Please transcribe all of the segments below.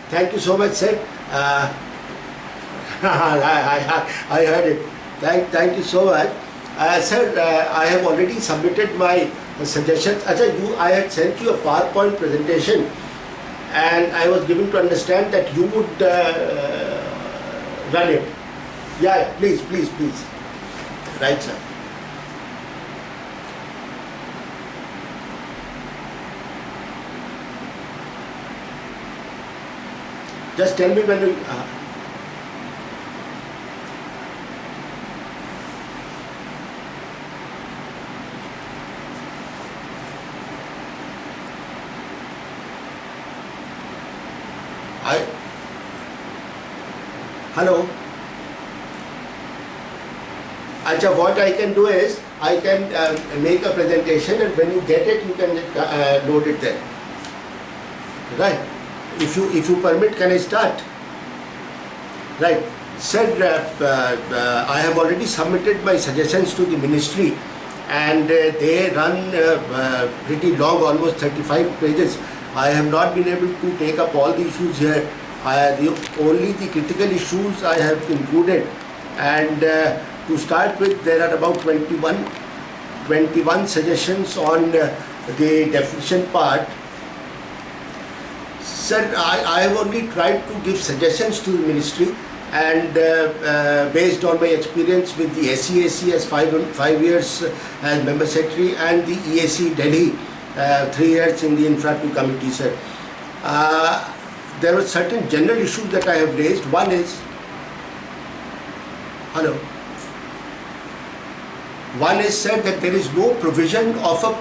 Thank you so much, sir. I heard it. Thank you so much. Sir, I have already submitted my suggestions. I had sent you a PowerPoint presentation and I was given to understand that you would run it. Yeah, please. Right, sir. Just tell me when you... Hello. Acha, what I can do is, I can make a presentation and when you get it, you can load it there. Right. If you permit, can I start? Right. Sir, I have already submitted my suggestions to the ministry and they run pretty long, almost 35 pages. I have not been able to take up all the issues here. Only the critical issues I have included, and to start with, there are about 21 suggestions on the definition part. Sir, I have only tried to give suggestions to the ministry, and based on my experience with the SEAC as 5 years as member secretary and the EAC Delhi 3 years in the Infra 2 committee, sir. There were certain general issues that I have raised. One is, one is said that there is no provision of a,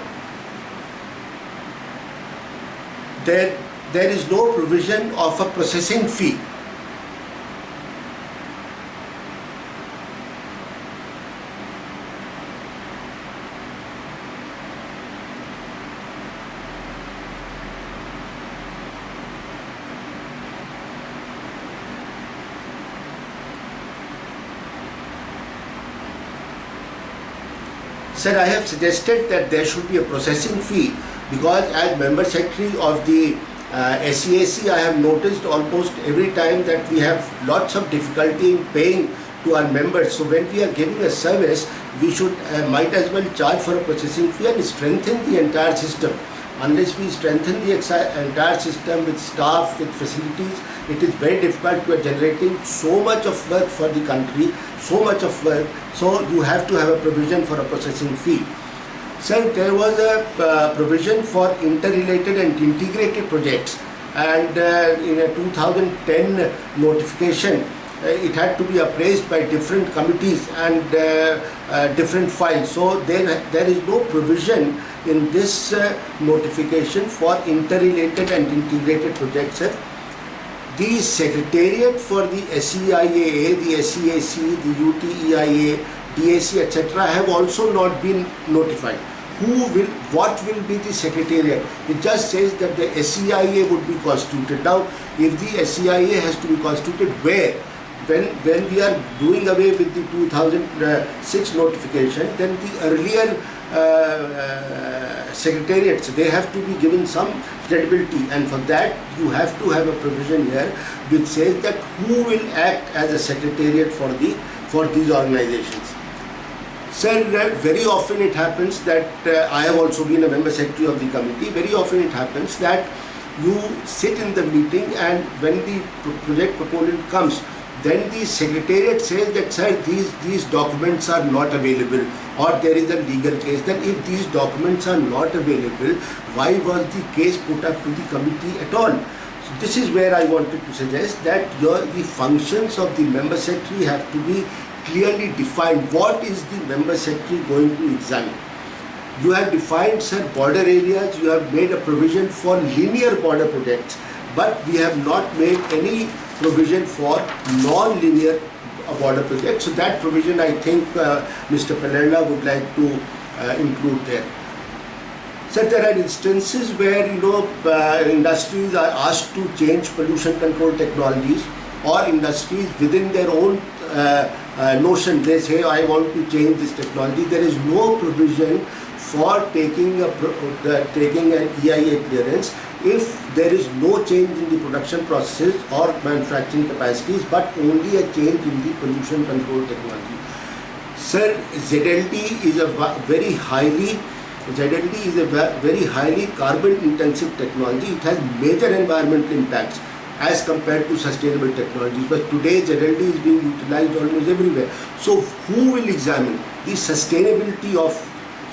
there is no provision of a processing fee. Sir, I have suggested that there should be a processing fee because as member secretary of the SEAC, I have noticed almost every time that we have lots of difficulty in paying to our members. So when we are giving a service, we should might as well charge for a processing fee and strengthen the entire system. Unless we strengthen the entire system with staff, with facilities, it is very difficult. We are generating so much of work for the country, so much of work, so you have to have a provision for a processing fee. Sir, there was a provision for interrelated and integrated projects, and in a 2010 notification, it had to be appraised by different committees and different files. So there is no provision in this notification for interrelated and integrated projects. The secretariat for the SEIAA, the SEAC, the UTEIA, DAC, etc. have also not been notified. What will be the secretariat? It just says that the SEIA would be constituted. Now, if the SEIA has to be constituted, where? When we are doing away with the 2006 notification, then the earlier secretariats, they have to be given some credibility, and for that you have to have a provision here which says that who will act as a secretariat for these organizations. Sir, very often it happens that I have also been a member secretary of the committee. Very often it happens that you sit in the meeting and when the project proponent comes, then the secretariat says that, sir, these documents are not available, or there is a legal case. Then if these documents are not available, why was the case put up to the committee at all? So this is where I wanted to suggest that the functions of the member secretary have to be clearly defined. What is the member secretary going to examine? You have defined, sir, border areas, you have made a provision for linear border projects, but we have not made any provision for non-linear border projects. So that provision, I think Mr. Palerla would like to include there. Sir, there are instances where industries are asked to change pollution control technologies, or industries within their own notion, they say, I want to change this technology. There is no provision for taking an EIA clearance if there is no change in the production processes or manufacturing capacities, but only a change in the pollution control technology. Sir, ZLD is a very highly carbon intensive technology. It has major environmental impacts as compared to sustainable technologies, but today ZLD is being utilized almost everywhere. So who will examine the sustainability of,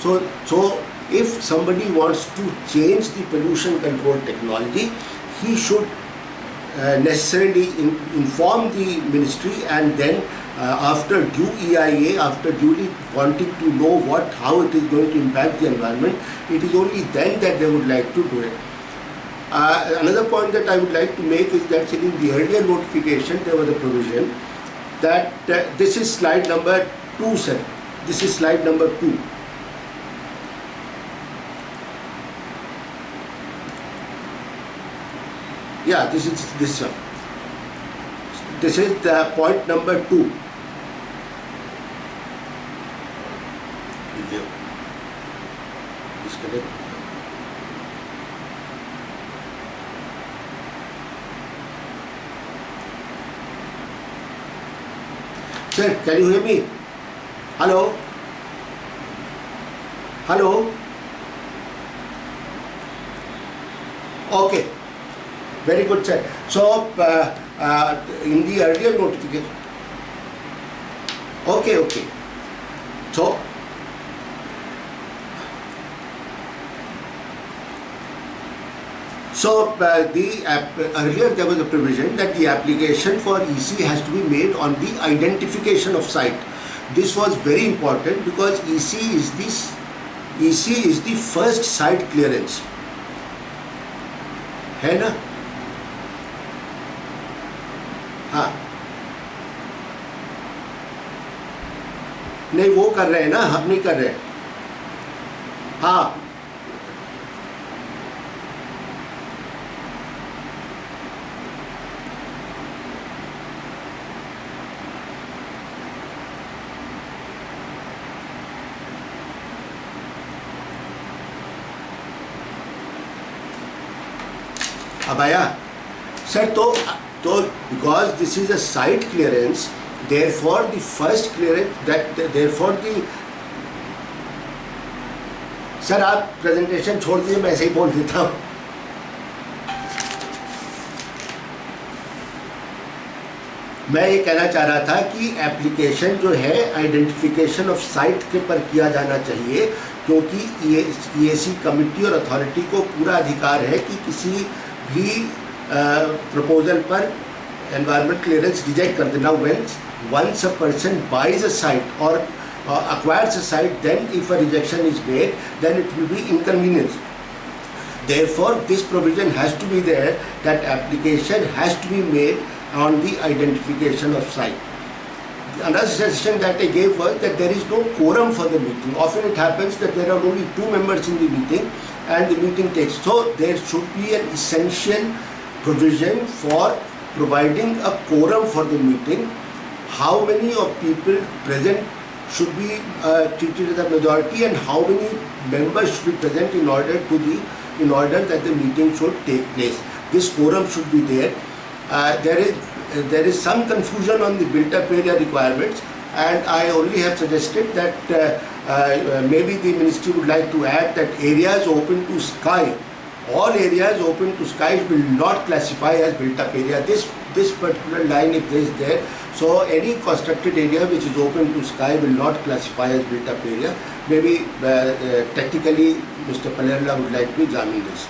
so if somebody wants to change the pollution control technology, he should necessarily inform the ministry, and then after due EIA, after duly wanting to know how it is going to impact the environment, it is only then that they would like to do it. Another point that I would like to make is that in the earlier notification there was a provision that this is slide number 2, sir. This is slide number 2. Yeah, this is this one. This is the point number 2. Disconnect. Sir, can you hear me? Hello? Hello? Okay. Very good, sir. So, in the earlier notification, okay. So, earlier there was a provision that the application for EC has to be made on the identification of site. This was very important because EC is the first site clearance. है ना? हाँ, नहीं वो कर रहे हैं ना, हम नहीं कर रहे. हाँ, अब आया सर. तो because this is a site clearance, therefore the first clearance therefore the sir आप प्रेजेंटेशन छोड़ दीजिए, मैं ऐसे ही बोल देता हूँ. मैं ये कहना चाह रहा था कि एप्लीकेशन जो है आइडेंटिफिकेशन ऑफ साइट के पर किया जाना चाहिए, क्योंकि EAC कमिटी और अथॉरिटी को पूरा अधिकार है कि किसी भी प्रपोजल पर एनवायरमेंट क्लियरेंस रिजेक्ट कर देना. Once a person buys a site or acquires a site, then if a rejection is made, then it will be inconvenience. Therefore, this provision has to be there, that application has to be made on the identification of site. Another suggestion that I gave was that there is no quorum for the meeting. Often it happens that there are only 2 members in the meeting and the meeting takes. So there should be an essential provision for providing a quorum for the meeting. How many of people present should be treated as a majority, and how many members should be present in order that the meeting should take place. This quorum should be there. There is some confusion on the built-up area requirements, and I only have suggested that maybe the ministry would like to add that areas open to sky, all areas open to sky will not classify as built-up area. This particular line, if is there, so any constructed area which is open to sky will not classify as built-up area. Maybe technically Mr. Palerla would like to examine this.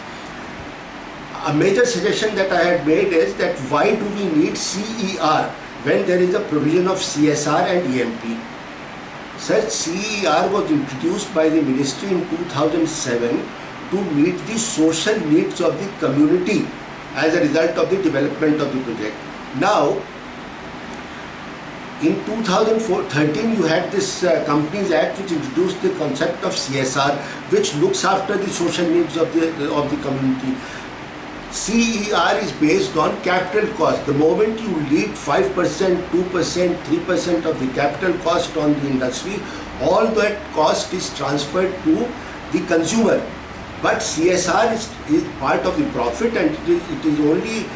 A major suggestion that I had made is that why do we need CER when there is a provision of CSR and EMP? Such CER was introduced by the ministry in 2007 to meet the social needs of the community as a result of the development of the project. Now, in 2013 you had this Companies Act which introduced the concept of CSR, which looks after the social needs of the community. CER is based on capital cost. The moment you lead 5%, 2%, 3% of the capital cost on the industry, all that cost is transferred to the consumer. but CSR is part of the profit, and it is only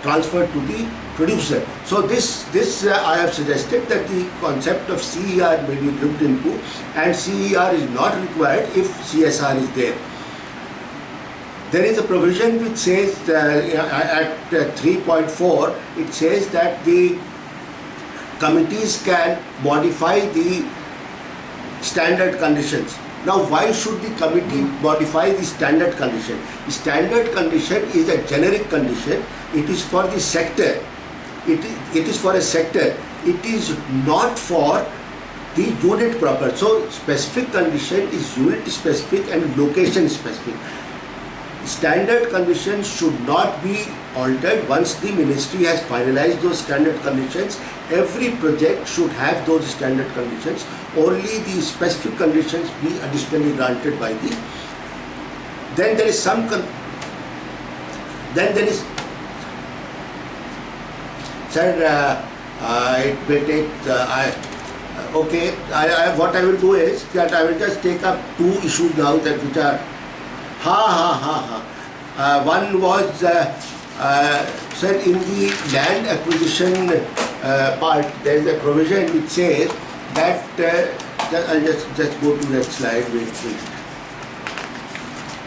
transferred to the producer. So this I have suggested that the concept of CER may be looked into, and CER is not required if CSR is there. There is a provision which says at 3.4, it says that the committees can modify the standard conditions. Now, why should the committee modify the standard condition? The standard condition is a generic condition. It is for the sector. It is for a sector. It is not for the unit proper. So, specific condition is unit specific and location specific. Standard conditions should not be altered once the ministry has finalized those standard conditions. Every project should have those standard conditions. Only the specific conditions be additionally granted by the. Then there is some. Sir, it may take. Okay. What I will do is that I will just take up two issues now that which are. One was, sir, in the land acquisition part, there is a provision which says that, I'll just go to that slide, wait.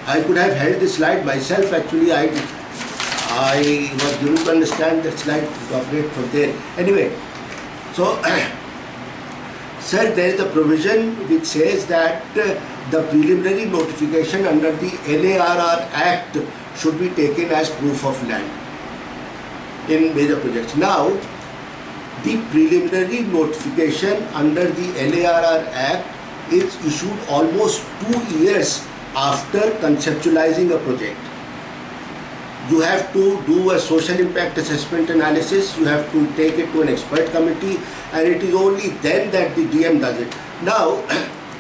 I could have held this slide myself, actually. I was given to understand that slide to operate from there. Anyway, so, sir, there is a provision which says that the preliminary notification under the LARR Act should be taken as proof of land in major projects. Now, the preliminary notification under the LARR Act is issued almost 2 years after conceptualizing a project. You have to do a social impact assessment analysis, you have to take it to an expert committee, and it is only then that the DM does it. Now,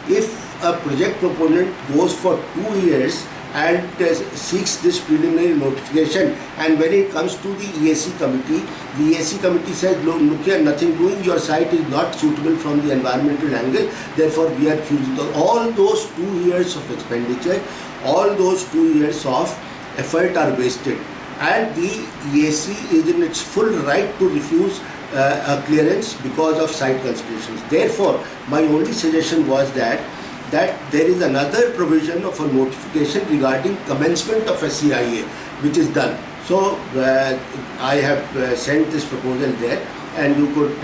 if a project proponent goes for 2 years and seeks this preliminary notification, and when it comes to the EAC committee, the EAC committee says, look here, nothing doing, your site is not suitable from the environmental angle, therefore we are refusing. All those 2 years of expenditure, all those 2 years of effort are wasted, and the EAC is in its full right to refuse a clearance because of site considerations. Therefore, my only suggestion was that there is another provision of a notification regarding commencement of a CIA, which is done. So I have sent this proposal there, and you could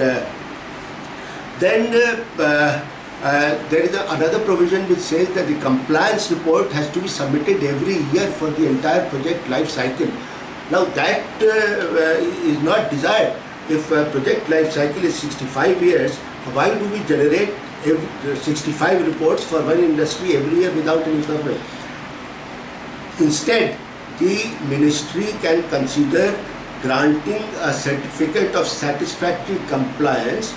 there is another provision which says that the compliance report has to be submitted every year for the entire project life cycle. Now that is not desired. If a project life cycle is 65 years, why do we generate 65 reports for one industry every year without any problem? Instead, the ministry can consider granting a certificate of satisfactory compliance.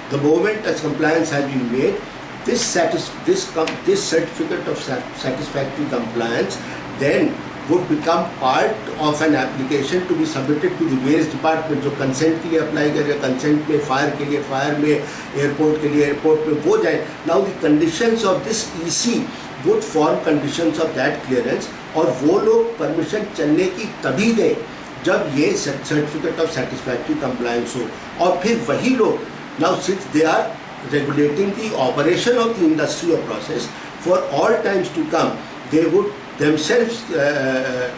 The moment as compliance has been made, this certificate of satisfactory compliance then would become part of an application to be submitted to the various departments. जो consent के लिए apply करेगा, consent में, fire के लिए fire में, airport के लिए airport में वो जाए. Now the conditions of this EC would form conditions of that clearance, और वो लोग permission चलने की तभी दें जब ये certificate of satisfactory compliance हो. और फिर वही लोग, now since they are regulating the operation of the industry or process for all times to come, they would themselves, the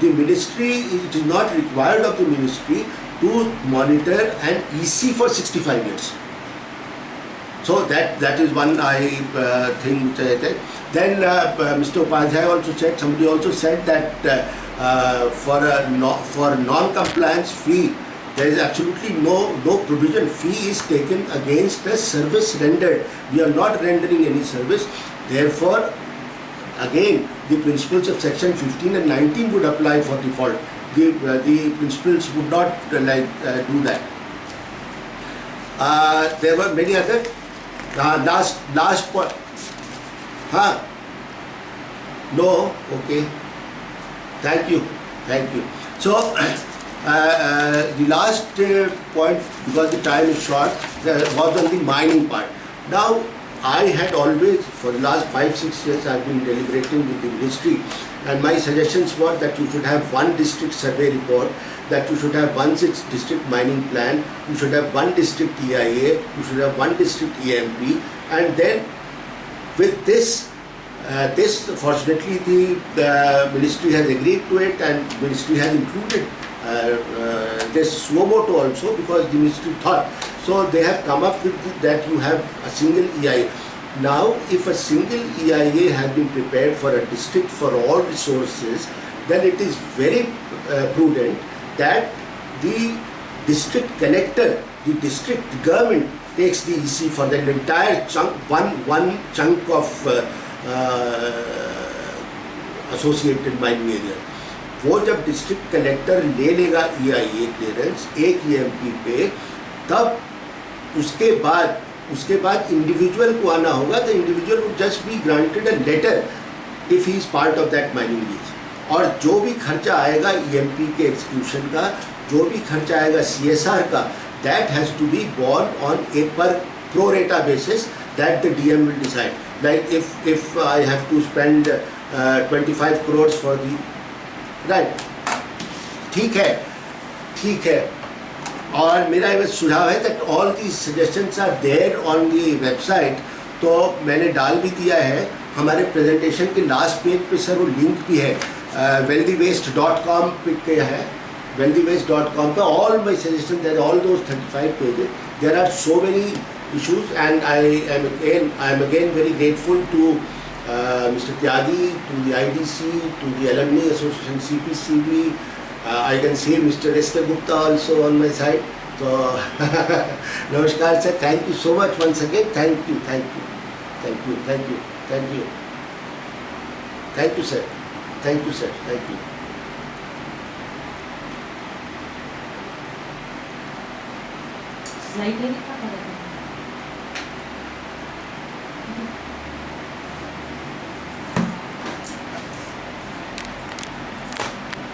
ministry, it is not required of the ministry to monitor an EC for 65 years. So that is one thing which I think. Then Mr. Upadhyay also said, somebody also said that for non-compliance fee, there is absolutely no provision. Fee is taken against the service rendered. We are not rendering any service. Therefore, again, the principles of section 15 and 19 would apply for default. The principles would not do that. There were many other last point. No, okay. Thank you. So the last point, because the time is short, was on the mining part. Now, I had always, for the last 5-6 years, I've been deliberating with the ministry, and my suggestions were that you should have one district survey report, that you should have one district mining plan, you should have one district EIA, you should have one district EMP, and then with this, fortunately the ministry has agreed to it, and ministry has included this suo motu also, because the ministry thought. So they have come up with that you have a single EIA. Now, if a single EIA has been prepared for a district for all resources, then it is very prudent that the district collector, the district government takes the EC for the entire chunk, one chunk of associated mining area. वो जब district collector ले लेगा EIA clearance एक EMP पे, तब उसके बाद individual को आना होगा. The individual would just be granted a letter if he is part of that mining lease. और जो भी खर्चा आएगा EMP के एक्सक्यूशन का, जो भी खर्चा आएगा CSR का, that has to be borne on a per pro rata basis that the DM will decide. Like if I have to spend 25 crores for the right, ठीक है. और मेरा ये सुझाव है that all these suggestions are there on the website. तो मैंने डाल भी दिया है हमारे प्रेजेंटेशन के लास्ट पेज पे. सर वो लिंक भी है wealthywaste.com पे है. wealthywaste.com पे all my suggestions, there are all those 35 pages. There are so many issues, and I am again very grateful to Mr. Tyagi, to the IDC, to the Alumni Association, CPCB. I can see Mr. S.K. Gupta also on my side. So, Namaskar sir, thank you so much once again. Thank you sir. Thank you. Slide